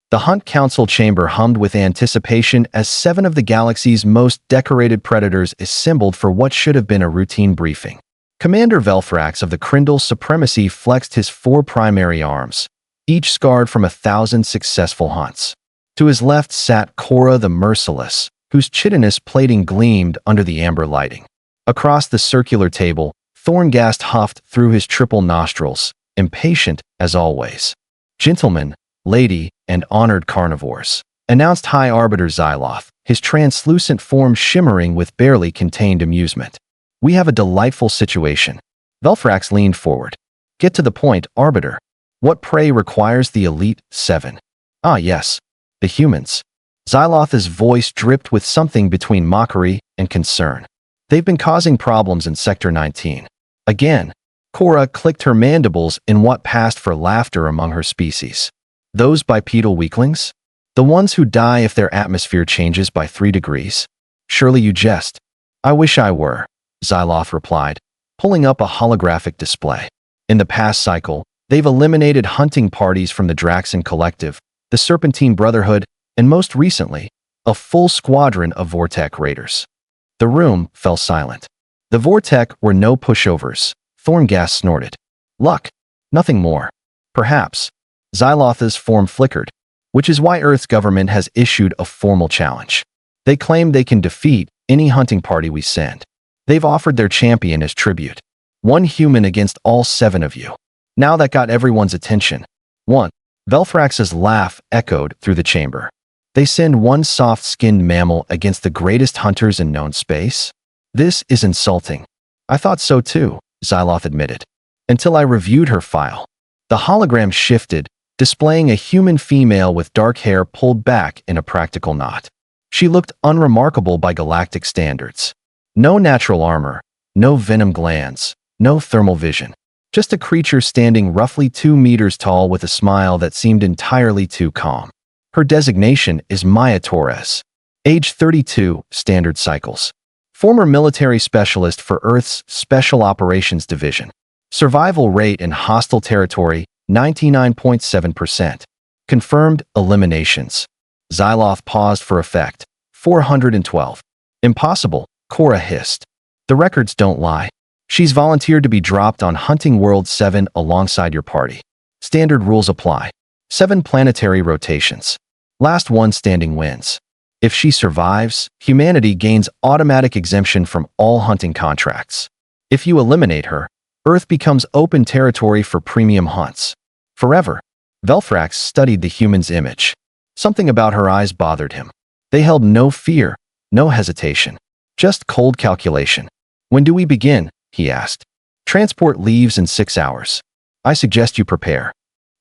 The Hunt Council chamber hummed with anticipation as 7 of the galaxy's most decorated predators assembled for what should have been a routine briefing. Commander Velthrax of the Krindle Supremacy flexed his 4 primary arms, each scarred from 1,000 successful hunts. To his left sat Cora the Merciless, whose chitinous plating gleamed under the amber lighting. Across the circular table, Thorngast huffed through his triple nostrils, impatient as always. "Gentlemen, lady, and honored carnivores," announced High Arbiter Xyloth, his translucent form shimmering with barely contained amusement. "We have a delightful situation." Velthrax leaned forward. "Get to the point, Arbiter. What prey requires the Elite 7? "Ah, yes. The humans." Xyloth's voice dripped with something between mockery and concern. "They've been causing problems in Sector 19. Again." Cora clicked her mandibles in what passed for laughter among her species. "Those bipedal weaklings? The ones who die if their atmosphere changes by 3 degrees? Surely you jest." "I wish I were," Xyloth replied, pulling up a holographic display. "In the past cycle, they've eliminated hunting parties from the Draxon Collective, the Serpentine Brotherhood, and most recently, a full squadron of Vortec raiders." The room fell silent. "The Vortec were no pushovers," Thorngast snorted. "Luck. Nothing more." "Perhaps." Xyloth's form flickered, which is why Earth's government has issued a formal challenge. They claim they can defeat any hunting party we send. They've offered their champion as tribute. 1 human against all 7 of you. Now that got everyone's attention. 1. Velthrax's laugh echoed through the chamber. "They send 1 soft-skinned mammal against the greatest hunters in known space? This is insulting." "I thought so too," Xyloth admitted, "until I reviewed her file." The hologram shifted, displaying a human female with dark hair pulled back in a practical knot. She looked unremarkable by galactic standards. No natural armor, no venom glands, no thermal vision. Just a creature standing roughly 2 meters tall with a smile that seemed entirely too calm. Her designation is Maya Torres. Age 32, standard cycles. Former military specialist for Earth's Special Operations Division. Survival rate in hostile territory, 99.7%. Confirmed eliminations. Xyloth paused for effect. 412. "Impossible," Cora hissed. "The records don't lie. She's volunteered to be dropped on Hunting World 7 alongside your party. Standard rules apply. 7 planetary rotations. Last one standing wins. If she survives, humanity gains automatic exemption from all hunting contracts. If you eliminate her, Earth becomes open territory for premium hunts. Forever." Velthrax studied the human's image. Something about her eyes bothered him. They held no fear, no hesitation. Just cold calculation. "When do we begin?" he asked. "Transport leaves in 6 hours. I suggest you prepare."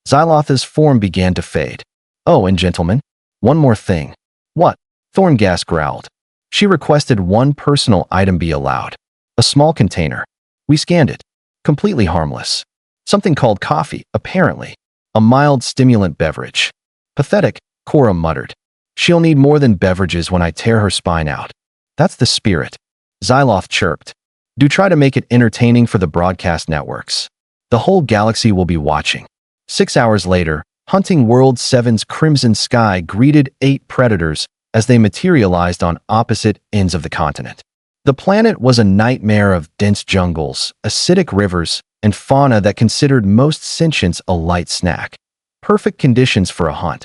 Xyloth's form began to fade. "Oh, and gentlemen, one more thing." "What?" Thorngast growled. "She requested 1 personal item be allowed. A small container. We scanned it. Completely harmless. Something called coffee, apparently. A mild stimulant beverage." "Pathetic," Cora muttered. "She'll need more than beverages when I tear her spine out." "That's the spirit," Xyloth chirped. "Do try to make it entertaining for the broadcast networks. The whole galaxy will be watching." 6 hours later, Hunting World 7's crimson sky greeted 8 predators as they materialized on opposite ends of the continent. The planet was a nightmare of dense jungles, acidic rivers, and fauna that considered most sentients a light snack. Perfect conditions for a hunt.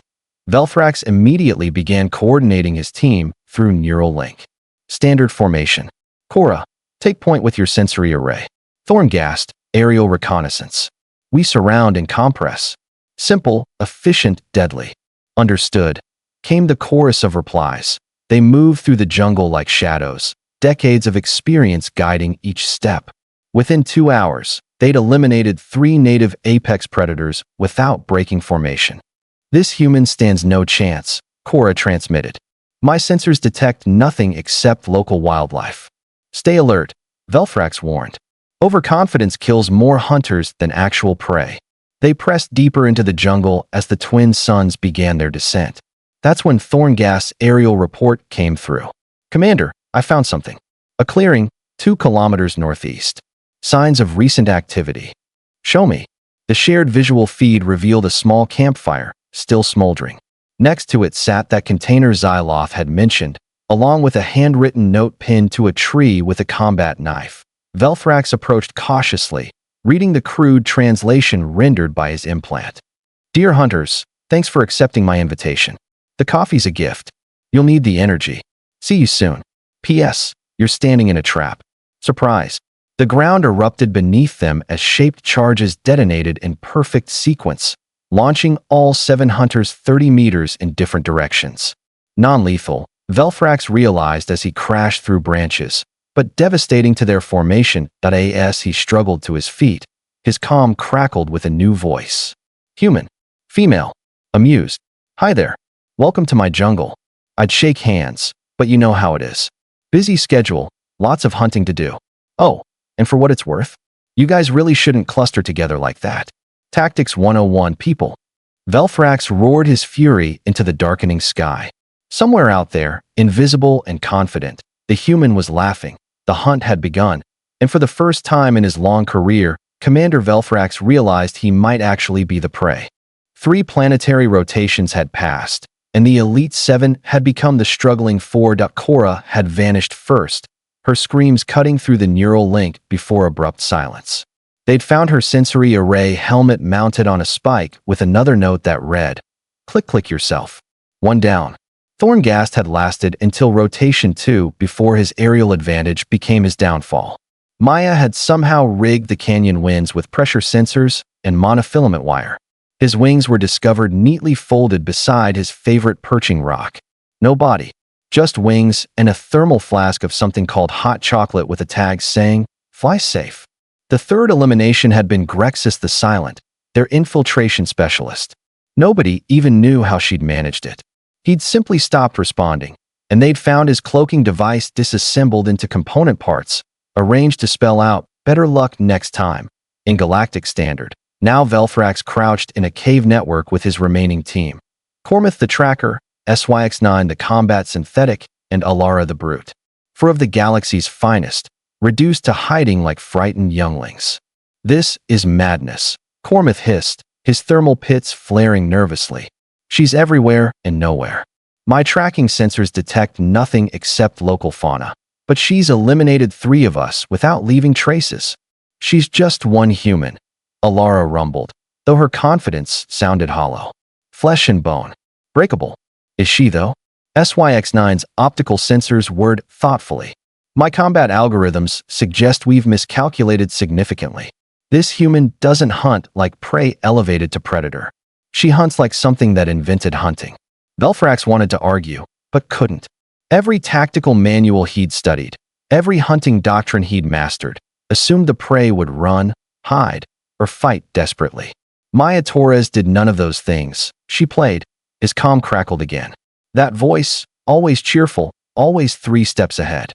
Velthrax immediately began coordinating his team through neural link. Standard formation. Cora, take point with your sensory array. Thorngast, aerial reconnaissance. We surround and compress. Simple, efficient, deadly. Understood. Came the chorus of replies. They moved through the jungle like shadows, decades of experience guiding each step. Within 2 hours, they'd eliminated 3 native apex predators without breaking formation. "This human stands no chance," Cora transmitted. "My sensors detect nothing except local wildlife." "Stay alert," Velthrax warned. "Overconfidence kills more hunters than actual prey." They pressed deeper into the jungle as the twin suns began their descent. That's when Thorngast's aerial report came through. "Commander, I found something. A clearing, 2 kilometers northeast. Signs of recent activity." "Show me." The shared visual feed revealed a small campfire, still smoldering. Next to it sat that container Xyloth had mentioned, along with a handwritten note pinned to a tree with a combat knife. Velthrax approached cautiously, reading the crude translation rendered by his implant. "Dear hunters, thanks for accepting my invitation. The coffee's a gift. You'll need the energy. See you soon. P.S. You're standing in a trap." Surprise! The ground erupted beneath them as shaped charges detonated in perfect sequence, launching all 7 hunters 30 meters in different directions. Non-lethal, Velthrax realized as he crashed through branches, but devastating to their formation. As he struggled to his feet, his comm crackled with a new voice. "Human. Female. Amused. Hi there. Welcome to my jungle. I'd shake hands, but you know how it is. Busy schedule, lots of hunting to do. Oh, and for what it's worth, you guys really shouldn't cluster together like that. Tactics 101 people." Velthrax roared his fury into the darkening sky. Somewhere out there, invisible and confident, the human was laughing. The hunt had begun, and for the first time in his long career, Commander Velthrax realized he might actually be the prey. 3 planetary rotations had passed, and the Elite 7 had become the struggling 4. Cora had vanished first, her screams cutting through the neural link before abrupt silence. They'd found her sensory array helmet mounted on a spike with another note that read, "Click yourself. 1 down." Thorngast had lasted until rotation 2 before his aerial advantage became his downfall. Maya had somehow rigged the canyon winds with pressure sensors and monofilament wire. His wings were discovered neatly folded beside his favorite perching rock. No body, just wings and a thermal flask of something called hot chocolate with a tag saying, "Fly safe." The third elimination had been Grexis the Silent, their infiltration specialist. Nobody even knew how she'd managed it. He'd simply stopped responding, and they'd found his cloaking device disassembled into component parts, arranged to spell out, "Better luck next time," in galactic standard. Now Velthrax crouched in a cave network with his remaining team. Cormith the Tracker, SYX9 the Combat Synthetic, and Alara the Brute. 4 of the galaxy's finest, reduced to hiding like frightened younglings. "This is madness," Cormith hissed, his thermal pits flaring nervously. "She's everywhere and nowhere. My tracking sensors detect nothing except local fauna, but she's eliminated 3 of us without leaving traces. She's just one human," Alara rumbled, though her confidence sounded hollow. "Flesh and bone. Breakable. Is she, though?" SYX9's optical sensors whirred thoughtfully. "My combat algorithms suggest we've miscalculated significantly. This human doesn't hunt like prey elevated to predator. She hunts like something that invented hunting." Velthrax wanted to argue, but couldn't. Every tactical manual he'd studied, every hunting doctrine he'd mastered, assumed the prey would run, hide, or fight desperately. Maya Torres did none of those things. She played. His comm crackled again. That voice, always cheerful, always 3 steps ahead.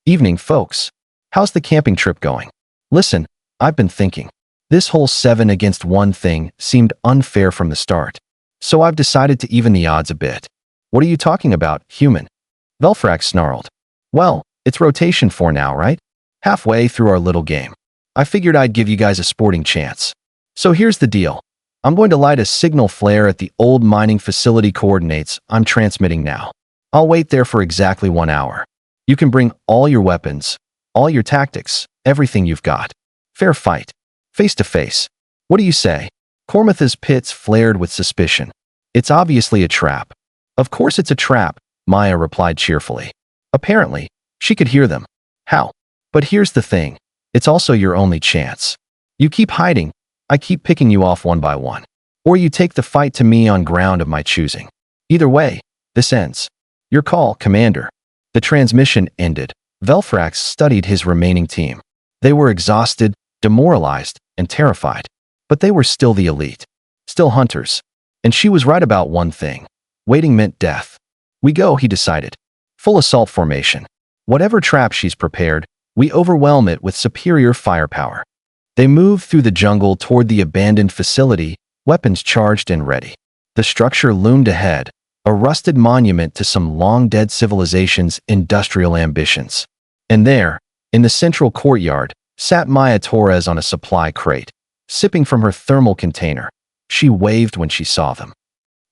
"Evening, folks. How's the camping trip going? Listen, I've been thinking. This whole 7 against 1 thing seemed unfair from the start. So I've decided to even the odds a bit." "What are you talking about, human?" Velthrax snarled. "Well, it's rotation 4 now, right? Halfway through our little game. I figured I'd give you guys a sporting chance. So here's the deal. I'm going to light a signal flare at the old mining facility coordinates I'm transmitting now. I'll wait there for exactly 1 hour. You can bring all your weapons, all your tactics, everything you've got. Fair fight. Face to face. What do you say?" Cormith's pits flared with suspicion. "It's obviously a trap." "Of course it's a trap," Maya replied cheerfully. Apparently, she could hear them. "How? But here's the thing. It's also your only chance. You keep hiding, I keep picking you off 1 by 1. Or you take the fight to me on ground of my choosing. Either way, this ends. Your call, Commander." The transmission ended. Velthrax studied his remaining team. They were exhausted, demoralized, and terrified. But they were still the elite. Still hunters. And she was right about one thing. Waiting meant death. "We go," he decided. "Full assault formation. Whatever trap she's prepared, we overwhelm it with superior firepower." They moved through the jungle toward the abandoned facility, weapons charged and ready. The structure loomed ahead, a rusted monument to some long-dead civilization's industrial ambitions. And there, in the central courtyard, sat Maya Torres on a supply crate, sipping from her thermal container. She waved when she saw them.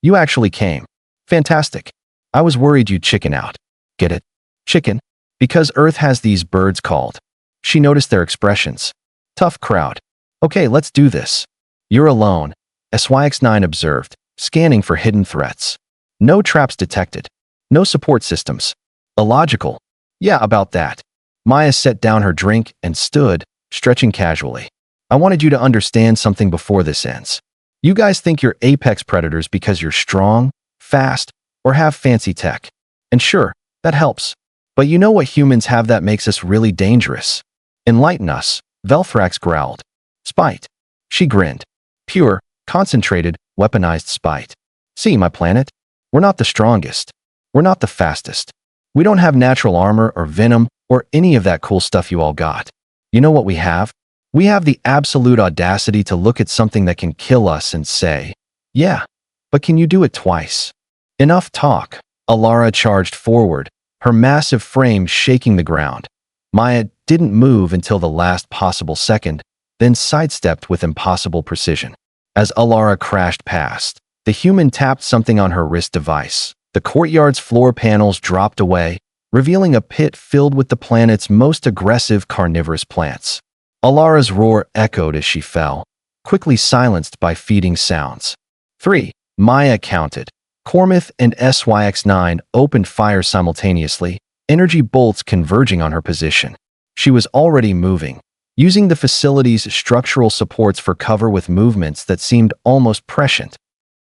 "You actually came." Fantastic. I was worried you'd chicken out. Get it? Chicken? Because Earth has these birds called. She noticed their expressions. Tough crowd. Okay, let's do this. You're alone, SYX9 observed, scanning for hidden threats. No traps detected. No support systems. Illogical. Yeah, about that. Maya set down her drink and stood, stretching casually. I wanted you to understand something before this ends. You guys think you're apex predators because you're strong, fast, or have fancy tech. And sure, that helps. But you know what humans have that makes us really dangerous? Enlighten us, Velthrax growled. Spite. She grinned. Pure, concentrated, weaponized spite. See, my planet? We're not the strongest. We're not the fastest. We don't have natural armor or venom or any of that cool stuff you all got. You know what we have? We have the absolute audacity to look at something that can kill us and say, yeah, but can you do it twice? Enough talk. Alara charged forward, her massive frame shaking the ground. Maya didn't move until the last possible second, then sidestepped with impossible precision. As Alara crashed past, the human tapped something on her wrist device. The courtyard's floor panels dropped away, revealing a pit filled with the planet's most aggressive carnivorous plants. Alara's roar echoed as she fell, quickly silenced by feeding sounds. 3. Maya counted. Cormith and SYX9 opened fire simultaneously, energy bolts converging on her position. She was already moving, using the facility's structural supports for cover with movements that seemed almost prescient.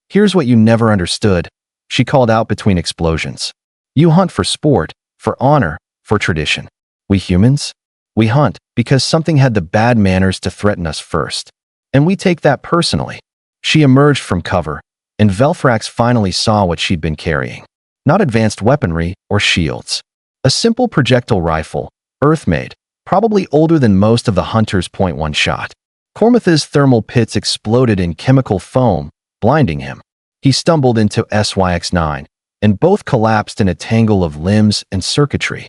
Here's what you never understood, she called out between explosions. You hunt for sport, for honor, for tradition. We humans? We hunt because something had the bad manners to threaten us first. And we take that personally. She emerged from cover, and Velthrax finally saw what she'd been carrying. Not advanced weaponry or shields. A simple projectile rifle, Earth-made, probably older than most of the hunter's .1 shot. Cormith's thermal pits exploded in chemical foam, blinding him. He stumbled into SYX9, and both collapsed in a tangle of limbs and circuitry.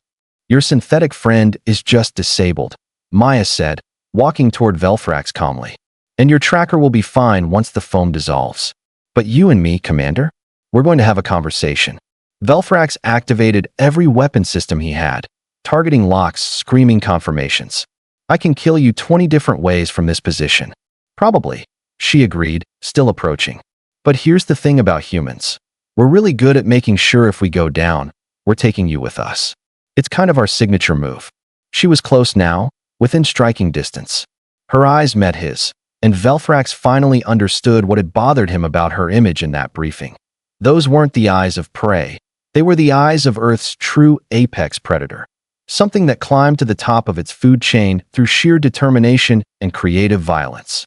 Your synthetic friend is just disabled, Maya said, walking toward Velthrax calmly. And your tracker will be fine once the foam dissolves. But you and me, Commander? We're going to have a conversation. Velthrax activated every weapon system he had, targeting locks, screaming confirmations. I can kill you 20 different ways from this position. Probably, she agreed, still approaching. But here's the thing about humans. We're really good at making sure if we go down, we're taking you with us. It's kind of our signature move. She was close now, within striking distance. Her eyes met his, and Velthrax finally understood what had bothered him about her image in that briefing. Those weren't the eyes of prey. They were the eyes of Earth's true apex predator. Something that climbed to the top of its food chain through sheer determination and creative violence.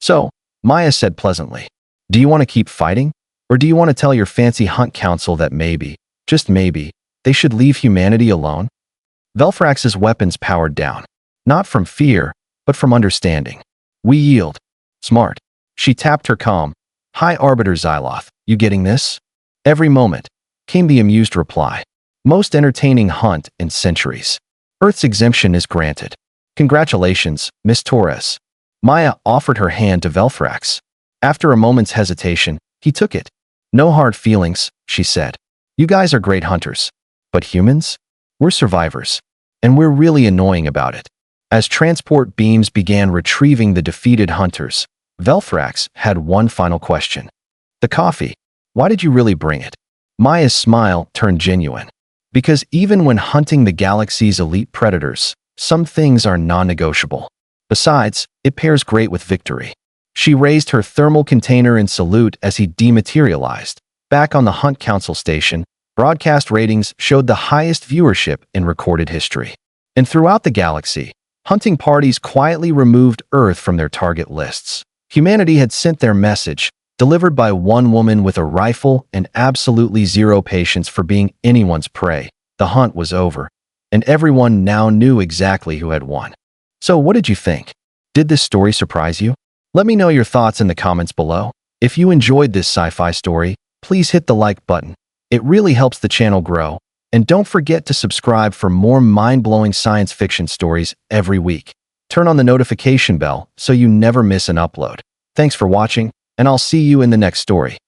So, Maya said pleasantly, do you want to keep fighting? Or do you want to tell your fancy hunt council that maybe, just maybe, they should leave humanity alone? Velthrax's weapons powered down. Not from fear, but from understanding. We yield. Smart. She tapped her calm. High Arbiter Xyloth, you getting this? Every moment, came the amused reply. Most entertaining hunt in centuries. Earth's exemption is granted. Congratulations, Miss Torres. Maya offered her hand to Velthrax. After a moment's hesitation, he took it. No hard feelings, she said. You guys are great hunters. But humans? We're survivors. And we're really annoying about it. As transport beams began retrieving the defeated hunters, Velthrax had one final question. The coffee. Why did you really bring it? Maya's smile turned genuine. Because even when hunting the galaxy's elite predators, some things are non-negotiable. Besides, it pairs great with victory. She raised her thermal container in salute as he dematerialized. Back on the Hunt Council station, broadcast ratings showed the highest viewership in recorded history. And throughout the galaxy, hunting parties quietly removed Earth from their target lists. Humanity had sent their message, delivered by one woman with a rifle and absolutely zero patience for being anyone's prey. The hunt was over, and everyone now knew exactly who had won. So what did you think? Did this story surprise you? Let me know your thoughts in the comments below. If you enjoyed this sci-fi story, please hit the like button. It really helps the channel grow. And don't forget to subscribe for more mind-blowing science fiction stories every week. Turn on the notification bell so you never miss an upload. Thanks for watching, and I'll see you in the next story.